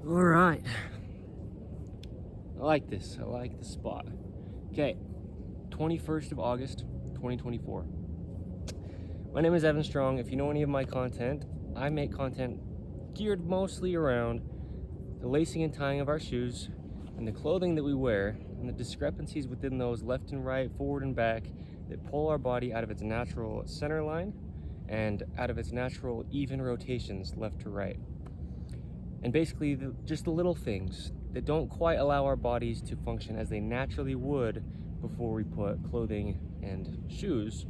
All right. I like this. I like the spot. Okay, 21st of August, 2024. My name is Evan Strong. If you know any of my content, I make content geared mostly around the lacing and tying of our shoes and the clothing that we wear and the discrepancies within those left and right, forward and back, that pull our body out of its natural center line and out of its natural even rotations left to right. And basically just the little things that don't quite allow our bodies to function as they naturally would before we put clothing and shoes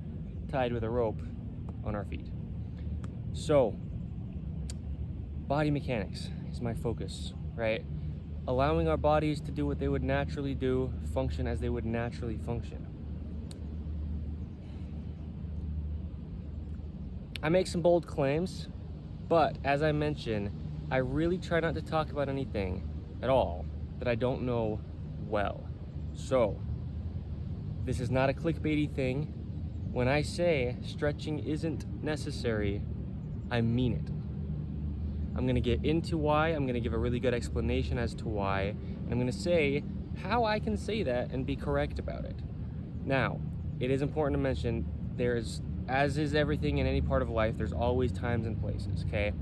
tied with a rope on our feet. So, body mechanics is my focus, right? Allowing our bodies to do what they would naturally do, function as they would naturally function. I make some bold claims, but as I mentioned, I really try not to talk about anything at all that I don't know well. So, this is not a clickbaity thing. When I say stretching isn't necessary, I mean it. I'm gonna get into why, I'm gonna give a really good explanation as to why, and I'm gonna say how I can say that and be correct about it. Now, it is important to mention as is everything in any part of life, there's always times and places, okay?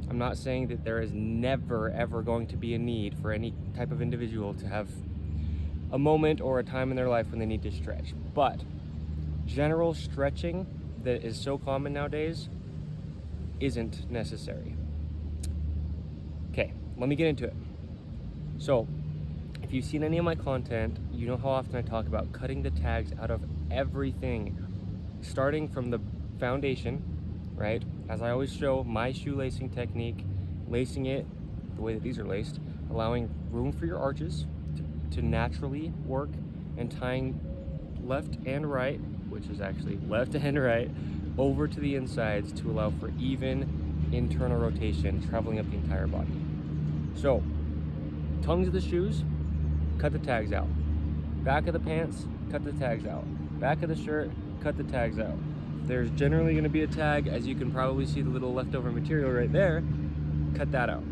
I'm not saying that there is never ever going to be a need for any type of individual to have a moment or a time in their life when they need to stretch. But general stretching that is so common nowadays isn't necessary. Okay, let me get into it. So, if you've seen any of my content, you know how often I talk about cutting the tags out of everything, starting from the foundation, right? As I always show, my shoelacing technique, lacing it the way that these are laced, allowing room for your arches to naturally work, and tying left and right, which is actually left and right, over to the insides to allow for even internal rotation traveling up the entire body. So, tongues of the shoes, cut the tags out. Back of the pants, cut the tags out. Back of the shirt, cut the tags out. There's generally going to be a tag, as you can probably see the little leftover material right there. Cut that out.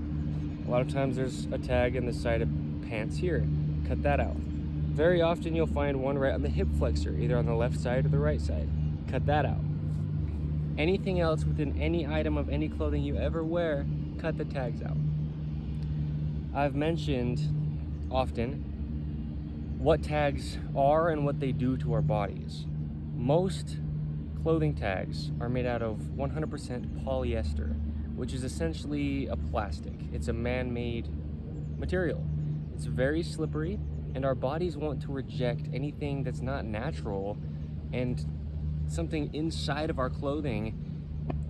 A lot of times there's a tag in the side of pants here. Cut that out. Very often you'll find one right on the hip flexor, either on the left side or the right side. Cut that out. Anything else within any item of any clothing you ever wear, cut the tags out. I've mentioned often what tags are and what they do to our bodies. Most clothing tags are made out of 100% polyester, which is essentially a plastic. It's a man-made material. It's very slippery, and our bodies want to reject anything that's not natural, and something inside of our clothing,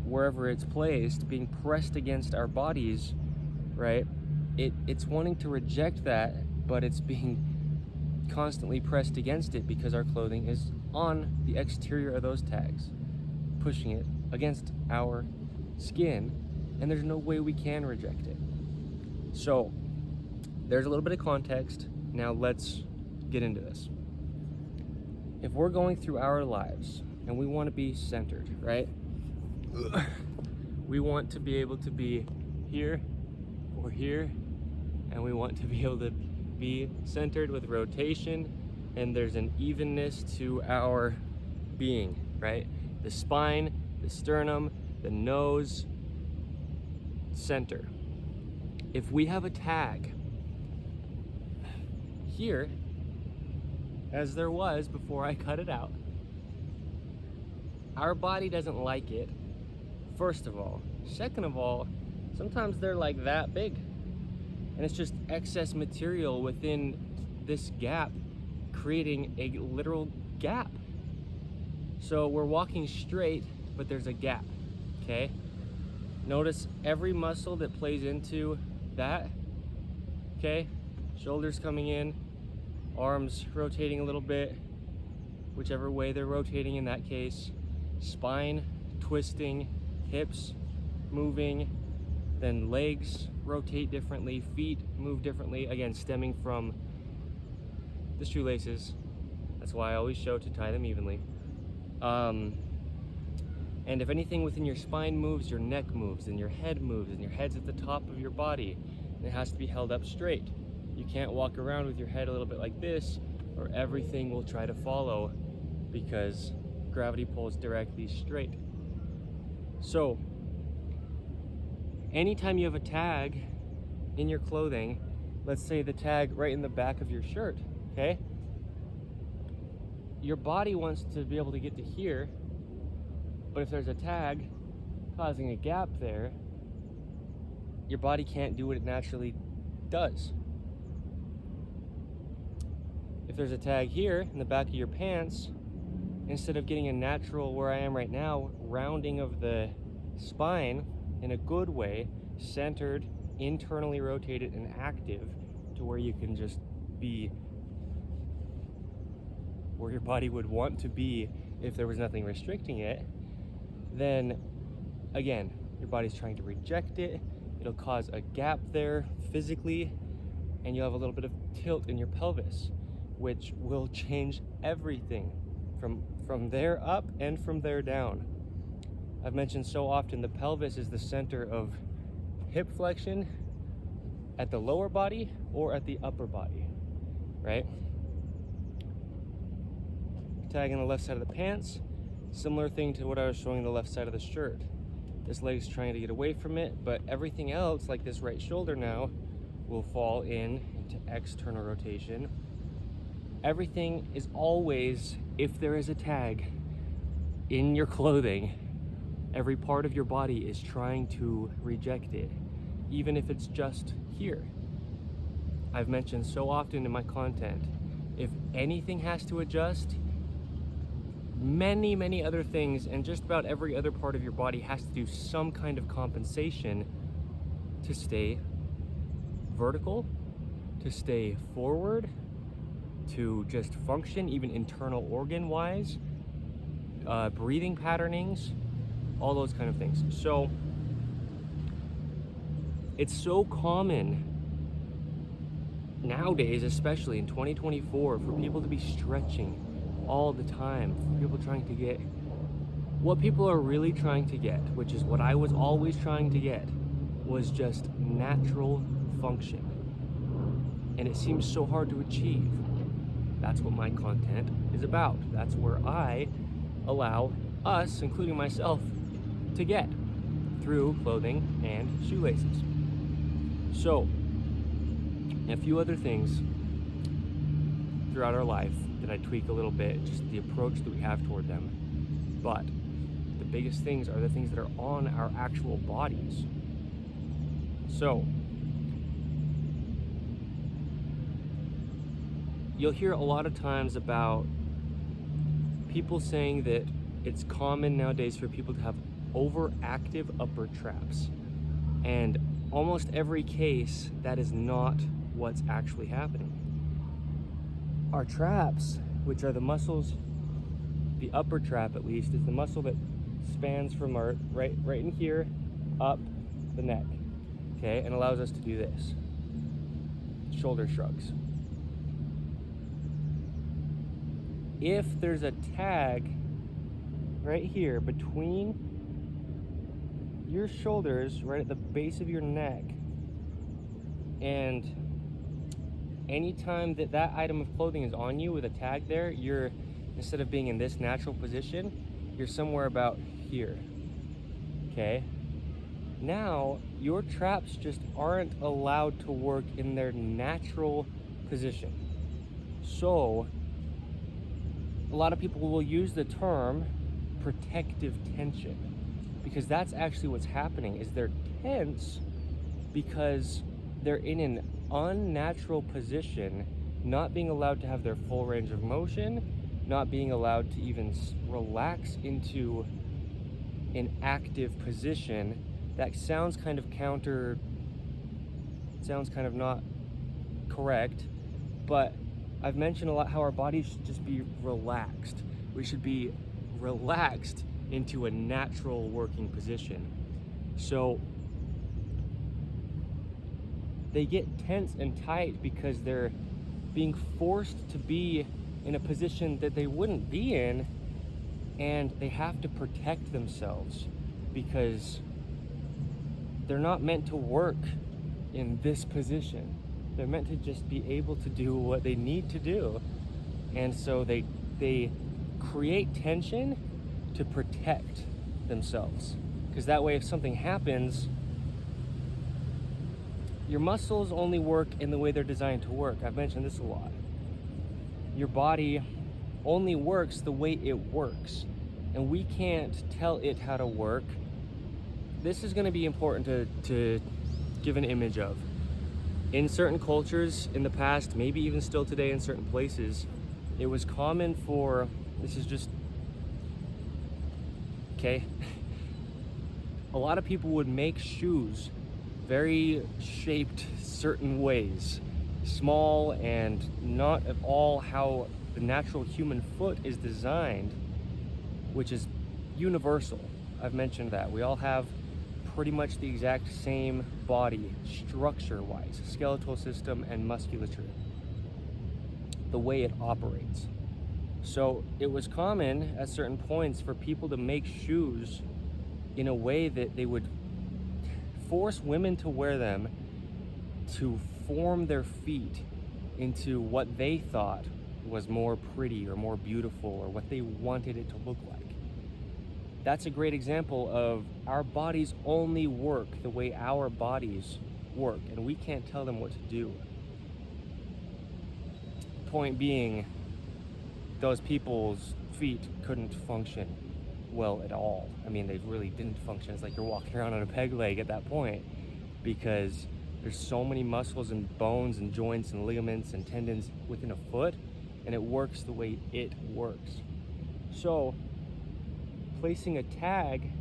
wherever it's placed, being pressed against our bodies, right? It's wanting to reject that, but it's being constantly pressed against it because our clothing is on the exterior of those tags, pushing it against our skin, and there's no way we can reject it. So there's a little bit of context. Now let's get into this. If we're going through our lives and we want to be centered, right? We want to be able to be here or here, and we want to be able to be centered with rotation, and there's an evenness to our being, right? The spine, the sternum, the nose, center. If we have a tag here, as there was before I cut it out, our body doesn't like it, first of all. Second of all, sometimes they're like that big, and it's just excess material within this gap, creating a literal gap. So we're walking straight, but there's a gap, okay? Notice every muscle that plays into that, okay? Shoulders coming in, arms rotating a little bit, whichever way they're rotating in that case. Spine twisting, hips moving, then legs rotate differently, feet move differently, again stemming from the shoelaces. That's why I always show to tie them evenly. And if anything within your spine moves, your neck moves, and your head moves, and your head's at the top of your body, and it has to be held up straight. You can't walk around with your head a little bit like this, or everything will try to follow because gravity pulls directly straight. So anytime you have a tag in your clothing, let's say the tag right in the back of your shirt, okay? Your body wants to be able to get to here, but if there's a tag causing a gap there, your body can't do what it naturally does. If there's a tag here in the back of your pants, instead of getting a natural, where I am right now, rounding of the spine in a good way, centered, internally rotated, and active, to where you can just be where your body would want to be if there was nothing restricting it, then again, your body's trying to reject it. It'll cause a gap there physically, and you'll have a little bit of tilt in your pelvis, which will change everything from there up and from there down. I've mentioned so often the pelvis is the center of hip flexion at the lower body or at the upper body, right? Tag on the left side of the pants, similar thing to what I was showing the left side of the shirt. This leg's trying to get away from it, but everything else, like this right shoulder now, will fall into external rotation. Everything is always, if there is a tag in your clothing, every part of your body is trying to reject it, even if it's just here. I've mentioned so often in my content, if anything has to adjust, many other things and just about every other part of your body has to do some kind of compensation to stay vertical, to stay forward, to just function, even internal organ wise, breathing patternings, all those kind of things. So it's so common nowadays, especially in 2024, for people to be stretching all the time, for people trying to get what people are really trying to get, which is what I was always trying to get, was just natural function. And it seems so hard to achieve. That's what my content is about. That's where I allow us, including myself, to get through clothing and shoelaces. So, a few other things throughout our life that I tweak a little bit, just the approach that we have toward them. But the biggest things are the things that are on our actual bodies. So, you'll hear a lot of times about people saying that it's common nowadays for people to have overactive upper traps. And almost every case, that is not what's actually happening. Our traps, which are the muscles, the upper trap at least, is the muscle that spans from our right in here up the neck, okay, and allows us to do this. Shoulder shrugs. If there's a tag right here between your shoulders, right at the base of your neck, and anytime that item of clothing is on you with a tag there, you're, instead of being in this natural position, you're somewhere about here, okay? Now, your traps just aren't allowed to work in their natural position. So, a lot of people will use the term protective tension, because that's actually what's happening, is they're tense because they're in an unnatural position, not being allowed to have their full range of motion, not being allowed to even relax into an active position. That sounds kind of sounds kind of not correct, but I've mentioned a lot how our bodies should just be relaxed. We should be relaxed into a natural working position. So they get tense and tight because they're being forced to be in a position that they wouldn't be in, and they have to protect themselves because they're not meant to work in this position. They're meant to just be able to do what they need to do. And so they create tension to protect themselves. Because that way, if something happens, your muscles only work in the way they're designed to work. I've mentioned this a lot. Your body only works the way it works, and we can't tell it how to work. This is going to be important to give an image of. In certain cultures in the past, maybe even still today in certain places, it was common for, this is just, okay, a lot of people would make shoes very shaped certain ways, small and not at all how the natural human foot is designed, which is universal. I've mentioned that. We all have pretty much the exact same body structure-wise, skeletal system and musculature, the way it operates. So it was common at certain points for people to make shoes in a way that they would force women to wear them to form their feet into what they thought was more pretty or more beautiful or what they wanted it to look like. That's a great example of our bodies only work the way our bodies work, and we can't tell them what to do. Point being, those people's feet couldn't function well at all. I mean, they really didn't function. It's like you're walking around on a peg leg at that point, because there's so many muscles and bones and joints and ligaments and tendons within a foot, and it works the way it works. So placing a tag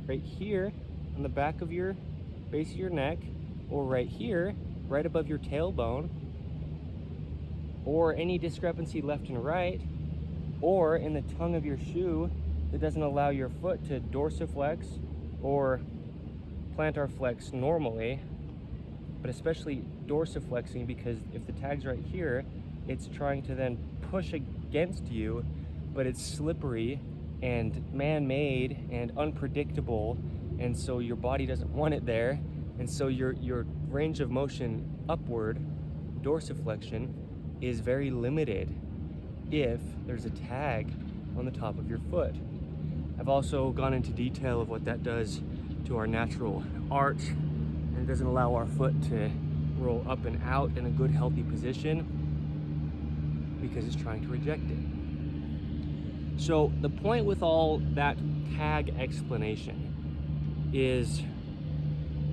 right here on the back of your base of your neck, or right here, right above your tailbone, or any discrepancy left and right, or in the tongue of your shoe that doesn't allow your foot to dorsiflex or plantar flex normally, but especially dorsiflexing, because if the tag's right here, it's trying to then push against you, but it's slippery and man-made and unpredictable, and so your body doesn't want it there, and so your range of motion upward, dorsiflexion, is very limited if there's a tag on the top of your foot. I've also gone into detail of what that does to our natural arch, and it doesn't allow our foot to roll up and out in a good healthy position because it's trying to reject it. So the point with all that tag explanation is,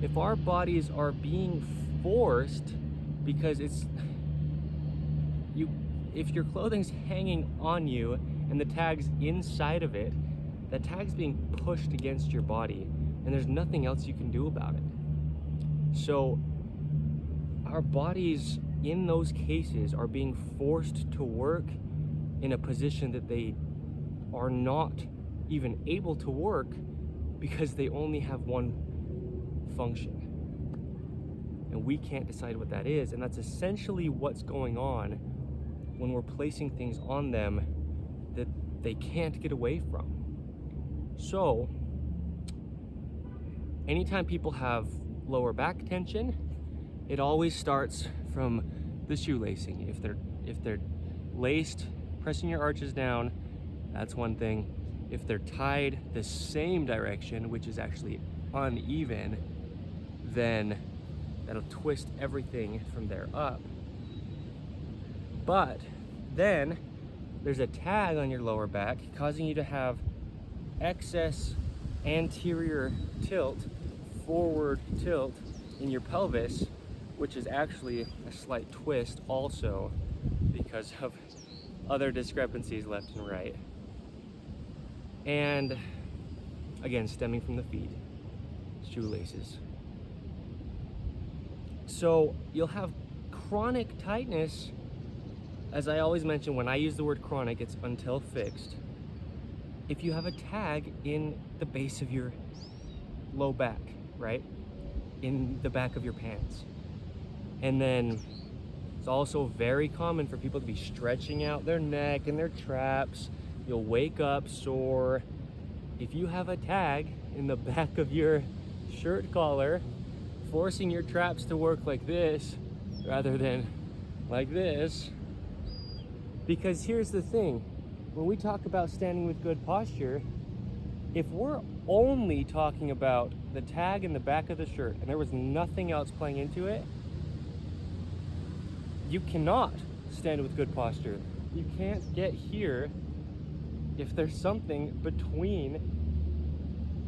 if our bodies are being forced, because if your clothing's hanging on you and the tag's inside of it, that tag's being pushed against your body, and there's nothing else you can do about it. So our bodies in those cases are being forced to work in a position that they are not even able to work, because they only have one function, and we can't decide what that is. And that's essentially what's going on when we're placing things on them that they can't get away from. So anytime people have lower back tension, it always starts from the shoelacing. If they're laced, pressing your arches down, that's one thing. If they're tied the same direction, which is actually uneven, then that'll twist everything from there up. But then there's a tag on your lower back causing you to have excess anterior tilt, forward tilt in your pelvis, which is actually a slight twist also because of other discrepancies left and right. And again, stemming from the feet, shoelaces. So you'll have chronic tightness. As I always mention, when I use the word chronic, it's until fixed. If you have a tag in the base of your low back, right? In the back of your pants. And then it's also very common for people to be stretching out their neck and their traps. You'll wake up sore. If you have a tag in the back of your shirt collar forcing your traps to work like this rather than like this. Because here's the thing, when we talk about standing with good posture, if we're only talking about the tag in the back of the shirt and there was nothing else playing into it, you cannot stand with good posture. You can't get here if there's something between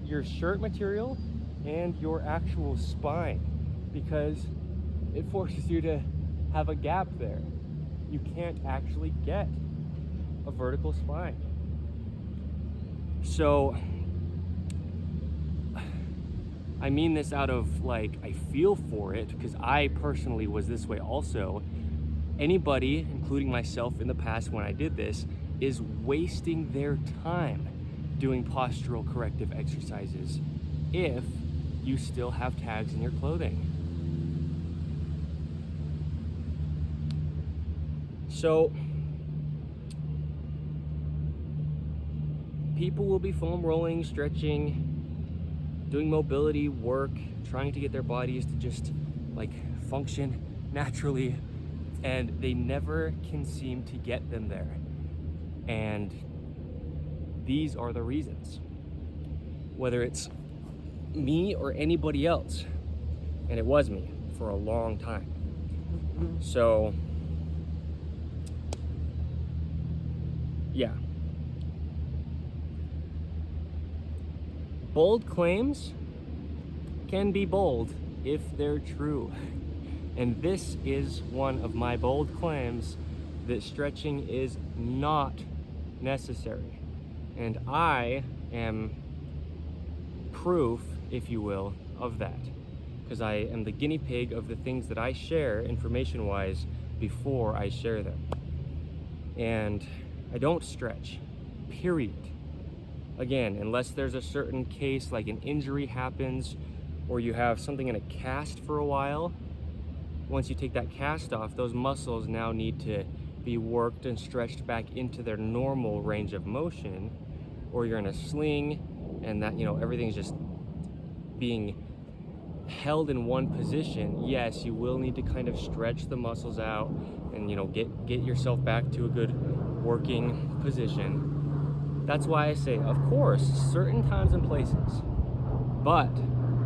your shirt material and your actual spine, because it forces you to have a gap there. You can't actually get a vertical spine. So I mean this out of like, I feel for it, because I personally was this way also. Anybody, including myself in the past when I did this, is wasting their time doing postural corrective exercises if you still have tags in your clothing. So people will be foam rolling, stretching, doing mobility work, trying to get their bodies to just like function naturally, and they never can seem to get them there. And these are the reasons, whether it's me or anybody else, and it was me for a long time. So yeah, bold claims can be bold if they're true. And this is one of my bold claims, that stretching is not necessary. And I am proof, if you will, of that, because I am the guinea pig of the things that I share information-wise before I share them. And I don't stretch, period. Again, unless there's a certain case like an injury happens, or you have something in a cast for a while. Once you take that cast off, those muscles now need to be worked and stretched back into their normal range of motion, or you're in a sling and that, you know, everything's just being held in one position. Yes, you will need to kind of stretch the muscles out and, you know, get yourself back to a good working position. That's why I say, of course, certain times and places, but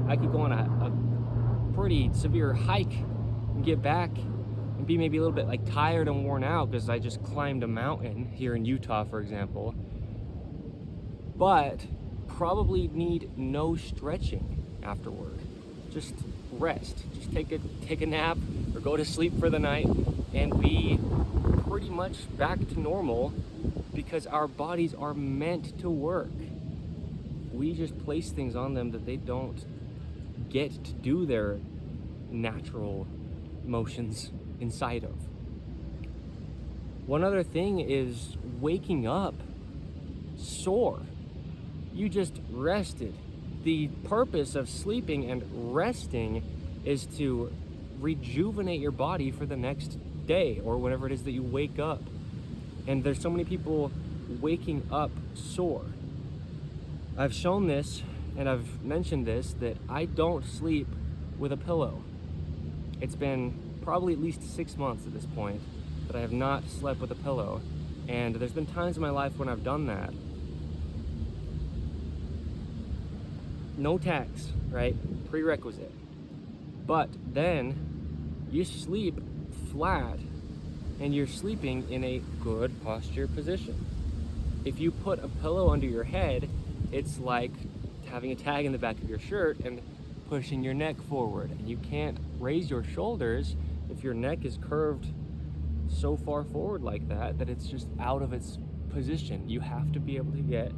I could go on a pretty severe hike and get back and be maybe a little bit like tired and worn out because I just climbed a mountain here in Utah, for example, but probably need no stretching afterward. Just rest, just take a nap or go to sleep for the night and be pretty much back to normal, because our bodies are meant to work. We just place things on them that they don't get to do their natural motions inside of. One other thing is waking up sore. You just rested. The purpose of sleeping and resting is to rejuvenate your body for the next day or whenever it is that you wake up. And there's so many people waking up sore. I've shown this and I've mentioned this, that I don't sleep with a pillow. It's been probably at least 6 months at this point that I have not slept with a pillow. And there's been times in my life when I've done that. No tags, right? Prerequisite. But then you sleep flat and you're sleeping in a good posture position. If you put a pillow under your head, it's like having a tag in the back of your shirt and pushing your neck forward. And you can't raise your shoulders if your neck is curved so far forward like that, that it's just out of its position. You have to be able to get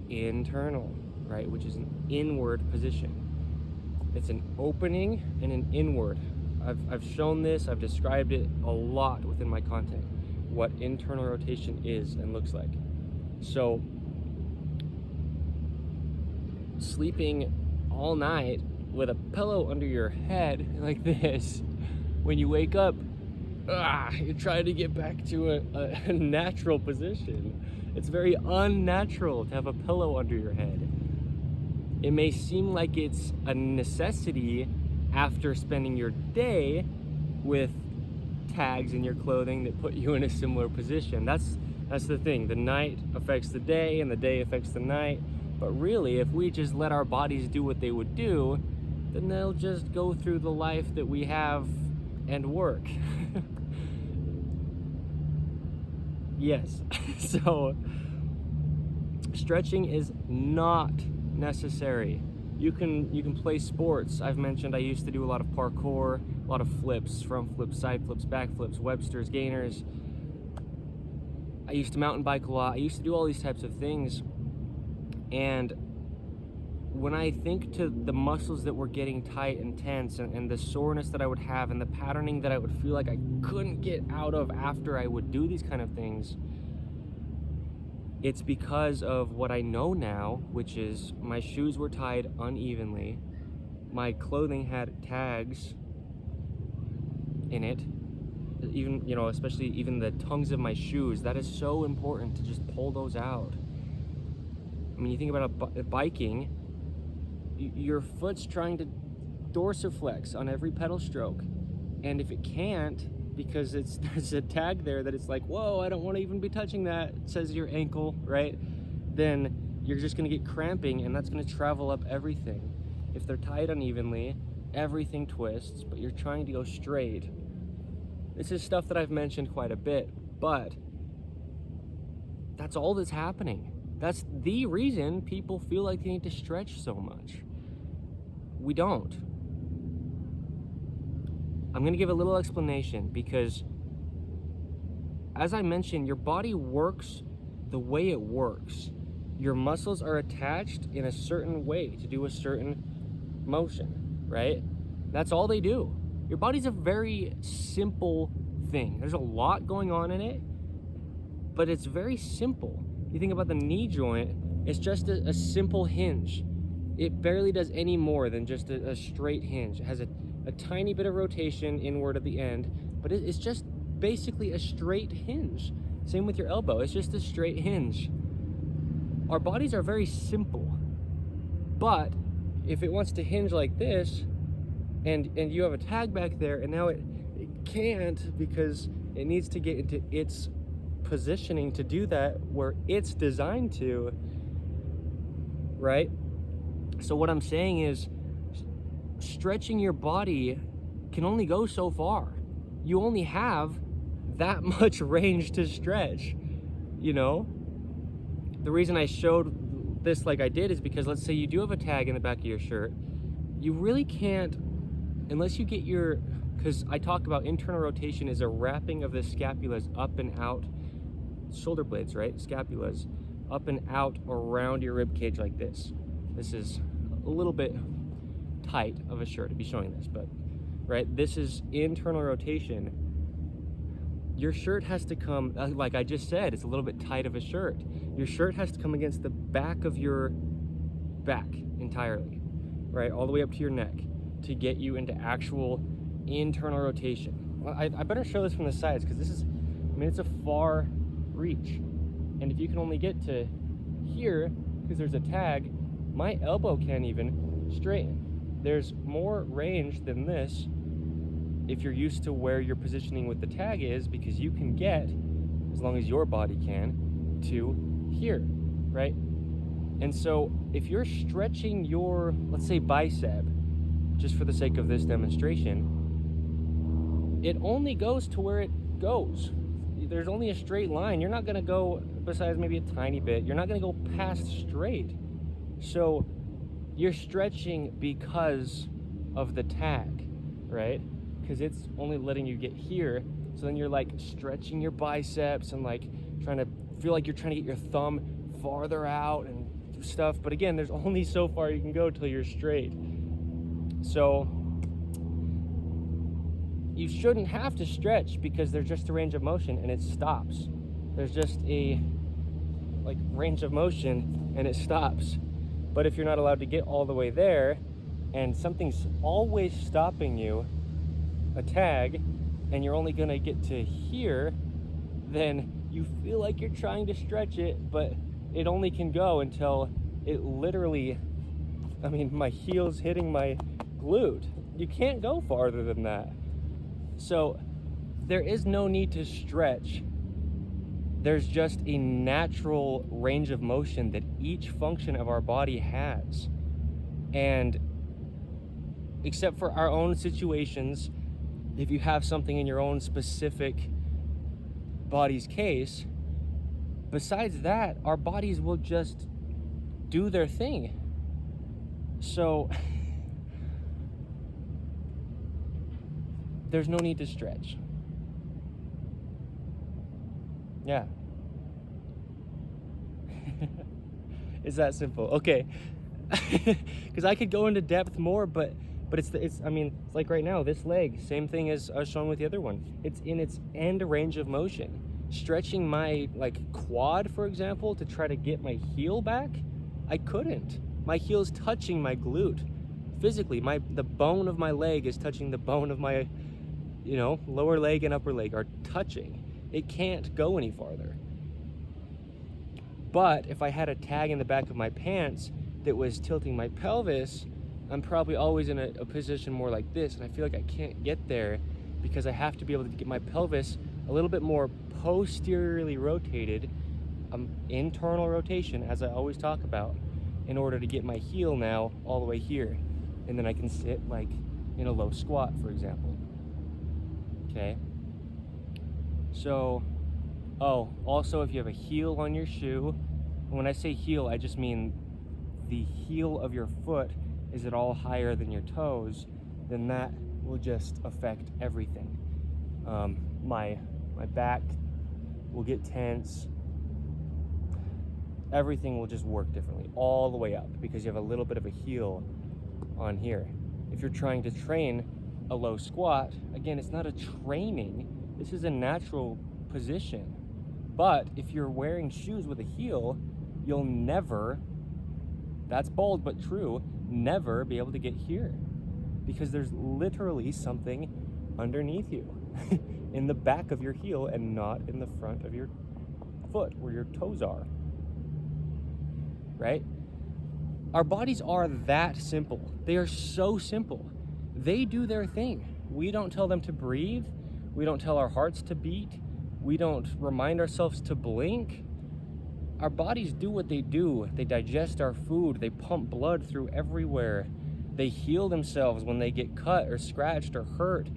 internal, right? Which is an inward position. It's an opening and an inward. I've shown this, I've described it a lot within my content, what internal rotation is and looks like. So sleeping all night with a pillow under your head like this, when you wake up, you're trying to get back to a natural position. It's very unnatural to have a pillow under your head. It may seem like it's a necessity after spending your day with tags in your clothing that put you in a similar position. That's the thing. The night affects the day and the day affects the night. But really, if we just let our bodies do what they would do, then they'll just go through the life that we have and work. Yes. So stretching is not necessary. You can play sports. I've mentioned I used to do a lot of parkour, a lot of flips, front flips, side flips, back flips, Webster's, gainers. I used to mountain bike a lot. I used to do all these types of things. And when I think to the muscles that were getting tight and tense, and the soreness that I would have, and the patterning that I would feel like I couldn't get out of after I would do these kind of things, it's because of what I know now, which is my shoes were tied unevenly, my clothing had tags in it, even, you know, especially even the tongues of my shoes. That is so important to just pull those out. I mean, you think about biking, your foot's trying to dorsiflex on every pedal stroke, and if it can't, because there's a tag there that it's like, whoa, I don't want to even be touching that, it says your ankle, right? Then you're just going to get cramping, and that's going to travel up everything. If they're tied unevenly, everything twists, but you're trying to go straight. This is stuff that I've mentioned quite a bit, but that's all that's happening. That's the reason people feel like they need to stretch so much. We don't. I'm going to give a little explanation, because as I mentioned, your body works the way it works. Your muscles are attached in a certain way to do a certain motion, right? That's all they do. Your body's a very simple thing. There's a lot going on in it, but it's very simple. You think about the knee joint, it's just a simple hinge. It barely does any more than just a straight hinge. It has a tiny bit of rotation inward at the end, but it's just basically a straight hinge. Same with your elbow, it's just a straight hinge. Our bodies are very simple, but if it wants to hinge like this, and you have a tag back there, and now it can't because it needs to get into its positioning to do that where it's designed to, right? So what I'm saying is, stretching your body can only go so far. You only have that much range to stretch, you know? The reason I showed this like I did is because, let's say you do have a tag in the back of your shirt, you really can't, unless you get your, because I talk about internal rotation is a wrapping of the scapulas up and out, shoulder blades, right? Scapulas up and out around your rib cage like this. This is a little bit tight of a shirt to be showing this, but right, this is internal rotation. Your shirt has to come, like I just said, it's a little bit tight of a shirt. Your shirt has to come against the back of your back entirely, right, all the way up to your neck to get you into actual internal rotation. Well, I better show this from the sides, because this is, I mean, it's a far reach, and if you can only get to here because there's a tag, my elbow can't even straighten. There's more range than this if you're used to where your positioning with the tag is, because you can get, as long as your body can, to here, right? And so if you're stretching your, let's say, bicep, just for the sake of this demonstration, it only goes to where it goes. There's only a straight line. You're not going to go, besides maybe a tiny bit, you're not going to go past straight. So you're stretching because of the tag, right? Because it's only letting you get here. So then you're like stretching your biceps and like trying to feel like you're trying to get your thumb farther out and stuff. But again, there's only so far you can go till you're straight. So you shouldn't have to stretch, because there's just a range of motion and it stops. There's just a like range of motion and it stops. But if you're not allowed to get all the way there, and something's always stopping you, a tag, and you're only gonna get to here, then you feel like you're trying to stretch it, but it only can go until it literally, I mean, my heel's hitting my glute. You can't go farther than that. So there is no need to stretch. There's just a natural range of motion that each function of our body has. And except for our own situations, if you have something in your own specific body's case, besides that, our bodies will just do their thing. So there's no need to stretch. Yeah. It's that simple. Okay. Because I could go into depth more, but it's I mean, it's like right now, this leg, same thing as I was showing with the other one. It's in its end range of motion. Stretching my quad, for example, to try to get my heel back, I couldn't. My heel's touching my glute. Physically, the bone of my leg is touching the bone of my, lower leg and upper leg are touching. It can't go any farther. But if I had a tag in the back of my pants that was tilting my pelvis, I'm probably always in a position more like this, and I feel like I can't get there because I have to be able to get my pelvis a little bit more posteriorly rotated, internal rotation, as I always talk about, in order to get my heel now all the way here. And then I can sit like in a low squat, for example. Okay. So, also if you have a heel on your shoe, and when I say heel, I just mean the heel of your foot is at all higher than your toes, then that will just affect everything. My back will get tense. Everything will just work differently all the way up because you have a little bit of a heel on here. If you're trying to train a low squat, again, it's not a training. This is a natural position. But if you're wearing shoes with a heel, you'll never, that's bold but true, never be able to get here because there's literally something underneath you in the back of your heel and not in the front of your foot where your toes are, right? Our bodies are that simple. They are so simple. They do their thing. We don't tell them to breathe. We don't tell our hearts to beat. We don't remind ourselves to blink. Our bodies do what they do. They digest our food. They pump blood through everywhere. They heal themselves when they get cut or scratched or hurt.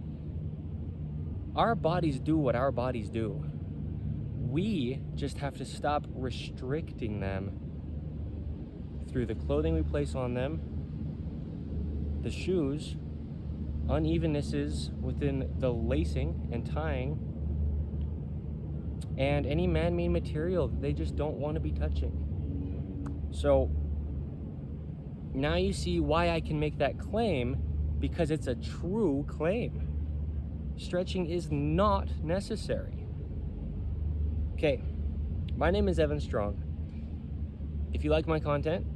Our bodies do what our bodies do. We just have to stop restricting them through the clothing we place on them, the shoes, unevennesses within the lacing and tying, and any man-made material that they just don't want to be touching. So now you see why I can make that claim, because it's a true claim. Stretching is not necessary. Okay, my name is Evan Strong. If you like my content,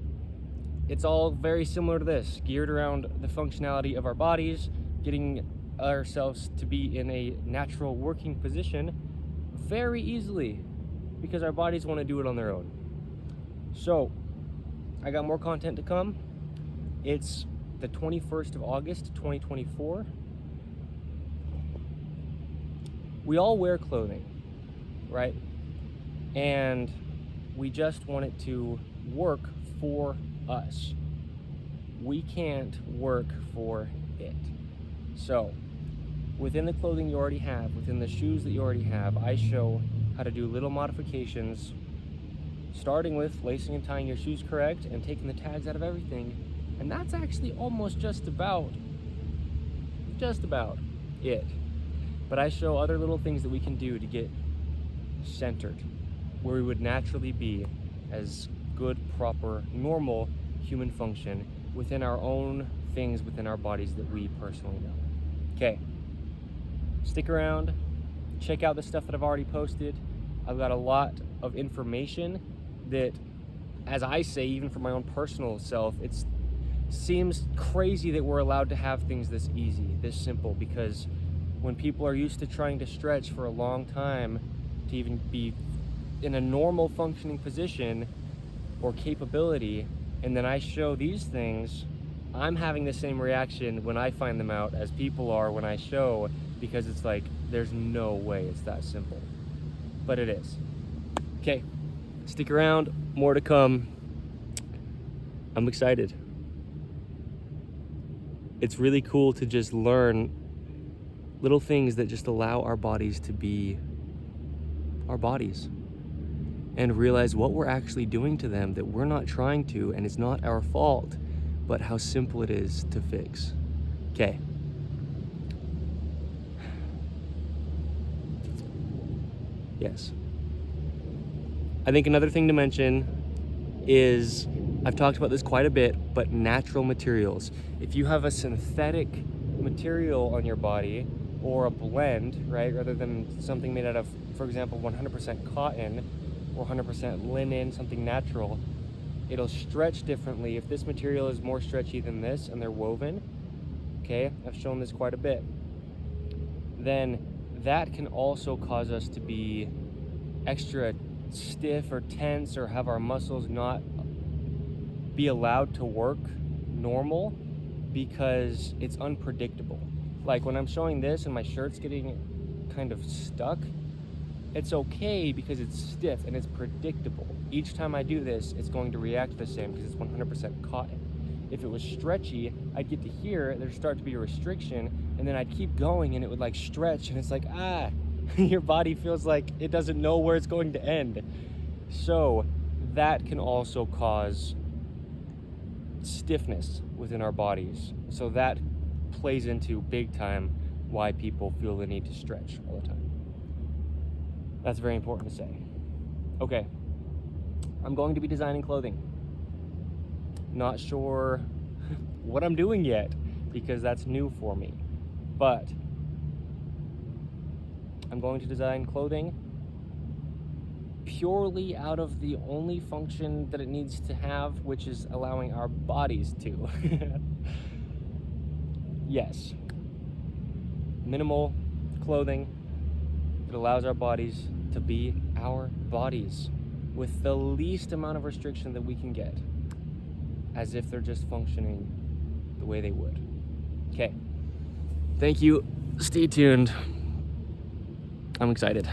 it's all very similar to this, geared around the functionality of our bodies, getting ourselves to be in a natural working position very easily because our bodies want to do it on their own. So, I got more content to come. It's the 21st of August, 2024. We all wear clothing, right? And we just want it to work for us. We can't work for it. So, within the clothing you already have, within the shoes that you already have, I show how to do little modifications, starting with lacing and tying your shoes correct and taking the tags out of everything. And that's actually almost just about it. But I show other little things that we can do to get centered, where we would naturally be as good, proper, normal human function within our own things within our bodies that we personally know. Okay, stick around, check out the stuff that I've already posted. I've got a lot of information that, as I say, even for my own personal self, it seems crazy that we're allowed to have things this easy, this simple, because when people are used to trying to stretch for a long time to even be in a normal functioning position or capability, and then I show these things, I'm having the same reaction when I find them out as people are when I show, because it's like, there's no way it's that simple. But it is. Okay, stick around, more to come. I'm excited. It's really cool to just learn little things that just allow our bodies to be our bodies, and realize what we're actually doing to them that we're not trying to, and it's not our fault, but how simple it is to fix. Okay. Yes. I think another thing to mention is, I've talked about this quite a bit, but natural materials. If you have a synthetic material on your body, or a blend, right, rather than something made out of, for example, 100% cotton or 100% linen, something natural, it'll stretch differently. If this material is more stretchy than this and they're woven, okay, I've shown this quite a bit, then that can also cause us to be extra stiff or tense, or have our muscles not be allowed to work normal, because it's unpredictable. Like when I'm showing this and my shirt's getting kind of stuck, it's okay because it's stiff and it's predictable. Each time I do this, it's going to react the same because it's 100% cotton. If it was stretchy, I'd get to here, there'd start to be a restriction, and then I'd keep going and it would like stretch, and it's like, your body feels like it doesn't know where it's going to end. So that can also cause stiffness within our bodies. So that plays into big time why people feel the need to stretch all the time. That's very important to say. Okay, I'm going to be designing clothing. Not sure what I'm doing yet, because that's new for me, but I'm going to design clothing purely out of the only function that it needs to have, which is allowing our bodies to. Yes. Minimal clothing that allows our bodies to be our bodies with the least amount of restriction that we can get, as if they're just functioning the way they would. Okay. Thank you. Stay tuned. I'm excited.